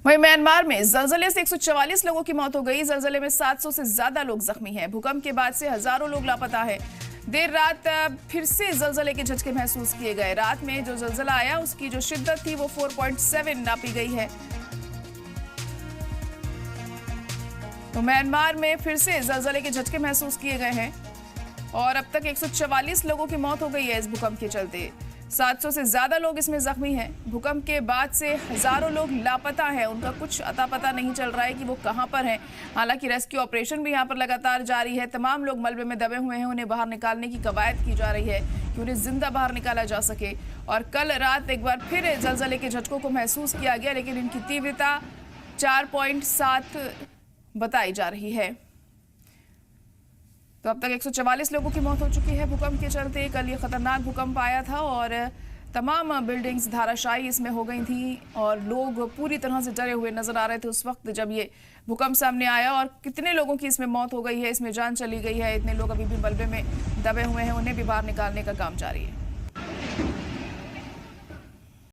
वहीं म्यांमार में जलजले से 144 लोगों की मौत हो गई। जलजले में 700 से ज्यादा लोग जख्मी हैं। भूकंप के बाद से हजारों लोग लापता हैं। देर रात फिर से जलजले के झटके महसूस किए गए। रात में जो जलजला आया उसकी जो शिद्दत थी वो 4.7 नापी गई है। तो म्यांमार में फिर से जलजले के झटके महसूस किए गए हैं और अब तक 144 लोगों की मौत हो गई है इस भूकंप के चलते। 700 से ज्यादा लोग इसमें जख्मी हैं। भूकंप के बाद से हजारों लोग लापता हैं। उनका कुछ अता पता नहीं चल रहा है कि वो कहां पर हैं। हालांकि रेस्क्यू ऑपरेशन भी यहां पर लगातार जारी है। तमाम लोग मलबे में दबे हुए हैं। उन्हें बाहर निकालने की कवायद की जा रही है कि उन्हें जिंदा बाहर निकाला जा सके। और कल रात एक बार फिर जलजले के झटकों को महसूस किया गया, लेकिन इनकी तीव्रता 4.7 बताई जा रही है। तो अब तक 144 लोगों की मौत हो चुकी है भूकंप के चलते। कल ये खतरनाक भूकंप आया था और तमाम बिल्डिंग्स धाराशायी इसमें हो गई थी और लोग पूरी तरह से डरे हुए नजर आ रहे थे उस वक्त जब ये भूकंप सामने आया। और कितने लोगों की इसमें मौत हो गई है, इसमें जान चली गई है। इतने लोग अभी भी मलबे में दबे हुए हैं, उन्हें भी बाहर निकालने का काम जारी है।